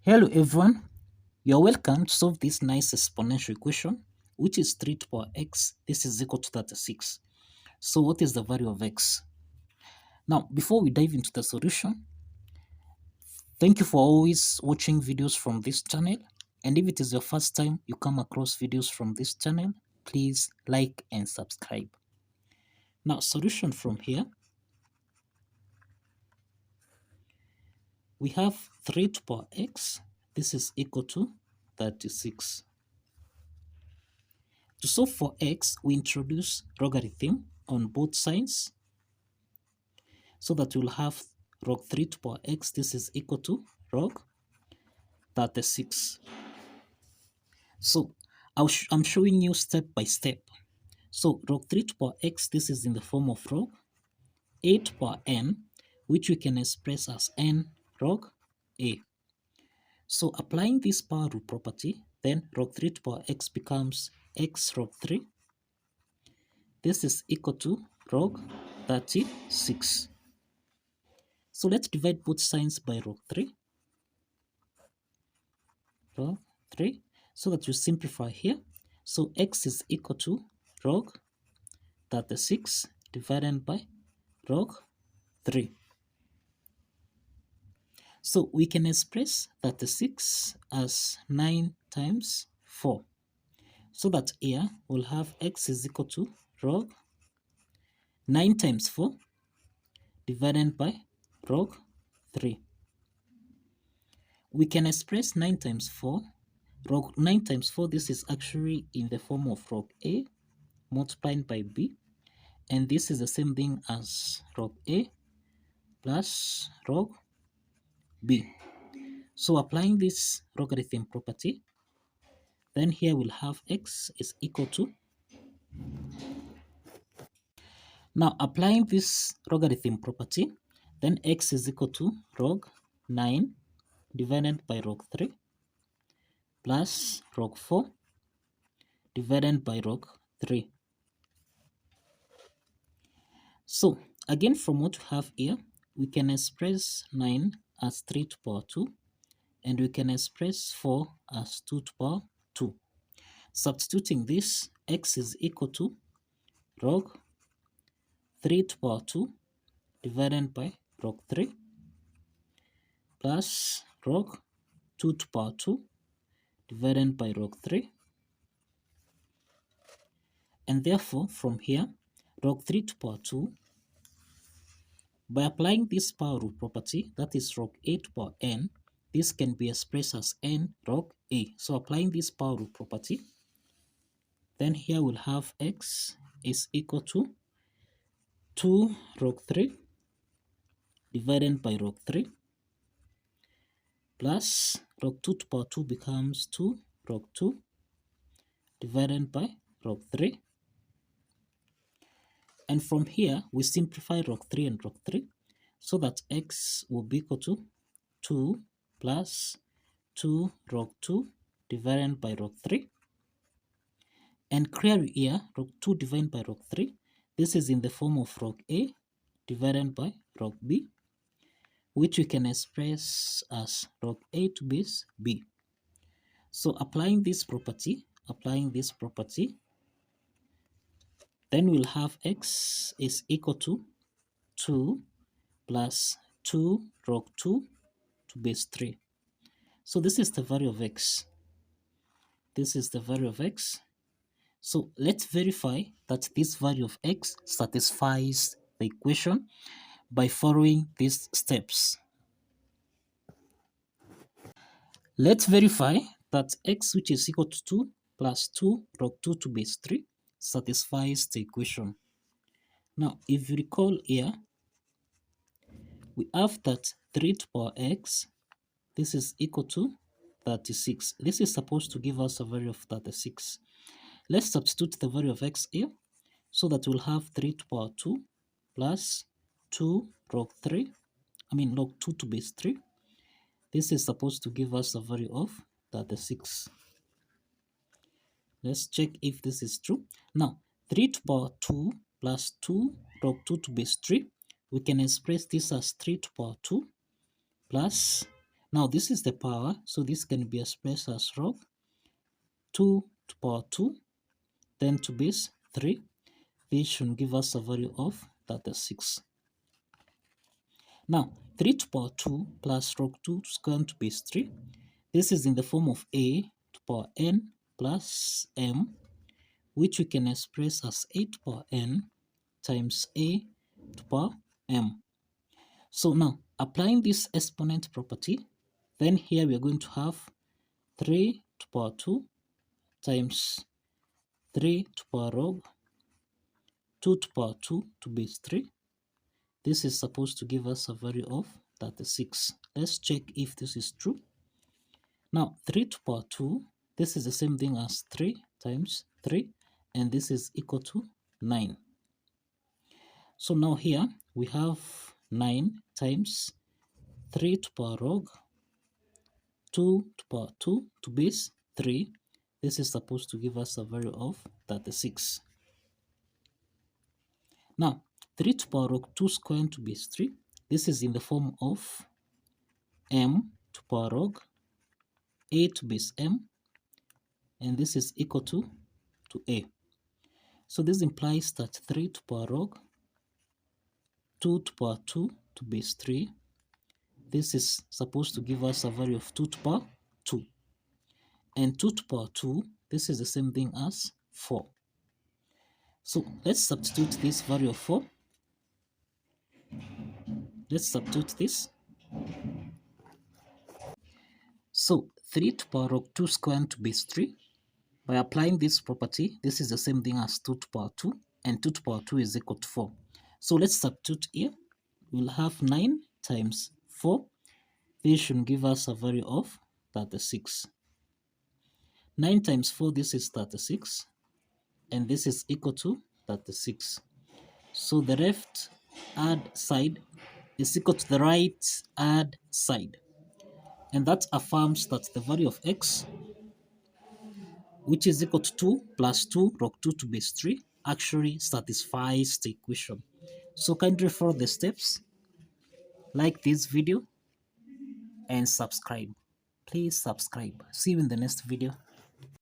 Hello everyone, you're welcome to solve this nice exponential equation, which is 3 to the power x. This is equal to 36. So what is the value of x? Now, before we dive into the solution, thank you for always watching videos from this channel. And if it is your first time you come across videos from this channel, please like and subscribe. Now, solution from here, we have 3 to the power x. This is equal to 36. To solve for x, we introduce logarithm on both sides so that we'll have log 3 to the power x. This is equal to log 36. So I'm showing you step by step. So log 3 to the power x, this is in the form of log a to the power n, which we can express as n log a. So applying this power rule property, then log 3 to the power x becomes x log 3. This is equal to log 36. So let's divide both sides by log 3. Log 3. So that you simplify here. So x is equal to log 36 divided by log 3. So we can express 36 as 9 times 4. So that here we'll have x is equal to log 9 times 4 divided by log 3. We can express 9 times 4. Log 9 times 4, this is actually in the form of log a multiplied by b. And this is the same thing as log a plus log b. So applying this logarithm property, then here we'll have x is equal to. Now applying this logarithm property, then x is equal to log 9 divided by log 3 plus log 4 divided by log 3. So again, from what we have here, we can express 9 as 3 to the power 2, and we can express 4 as 2 to the power 2. Substituting this, x is equal to log 3 to the power 2 divided by log 3 plus log 2 to the power 2 divided by log 3. And therefore, from here, log 3 to the power 2, by applying this power rule property, that is log a to the power n, this can be expressed as n log a. So applying this power rule property, then here we'll have x is equal to 2 log 3 divided by log 3 plus log 2 to the power 2 becomes 2 log 2 divided by log 3. And from here, we simplify log 3 and log 3 so that x will be equal to 2 plus 2 log 2 divided by log 3. And clearly here, log 2 divided by log 3, this is in the form of log a divided by log b, which we can express as log a to base b. So applying this property, then we'll have x is equal to 2 plus 2 log 2 to base 3. So this is the value of x. This is the value of x. So let's verify that this value of x satisfies the equation by following these steps. Let's verify that x, which is equal to 2 plus 2 log 2 to base 3, satisfies the equation. Now, if you recall here, we have that 3 to the power x, this is equal to 36. This is supposed to give us a value of 36. Let's substitute the value of x here so that we'll have 3 to the power 2 plus 2 log 2 to base 3. This is supposed to give us a value of 36. Let's check if this is true. Now, 3 to the power 2 plus 2 log 2 to base 3, we can express this as 3 to the power 2 plus, Now this is the power, so this can be expressed as log 2 to power 2, then to base 3. This should give us a value of 36. Now 3 to power 2 plus log 2 squared to base 3. This is in the form of a to power n plus m, which we can express as a to power n times a to power m. So now, applying this exponent property, then here we are going to have 3 to power 2 times 3 to power log 2 to power 2 to base 3. This is supposed to give us a value of 36. Let's check if this is true. Now, 3 to power 2, this is the same thing as 3 times 3, and this is equal to 9. So now here we have 9 times 3 to power log 2 to power 2 to base 3. This is supposed to give us a value of 36. Now, 3 to power log 2 squared to base 3. This is in the form of m to power log a to base m, and this is equal to a. So this implies that 3 to power log 2 to power 2 to base 3, this is supposed to give us a value of 2 to power 2. And 2 to power 2, this is the same thing as 4. So let's substitute this value of 4. Let's substitute this. So 3 to power log 2 squared to base 3. By applying this property, this is the same thing as 2 to power 2, and 2 to power 2 is equal to 4. So let's substitute here. We'll have 9 times 4. This should give us a value of 36. 9 times 4, this is 36, and this is equal to 36. So the left hand side is equal to the right hand side. And that affirms that the value of x, which is equal to 2 plus 2 log 2 to base 3, actually satisfies the equation. So kindly follow the steps, like this video, and subscribe. Please subscribe. See you in the next video.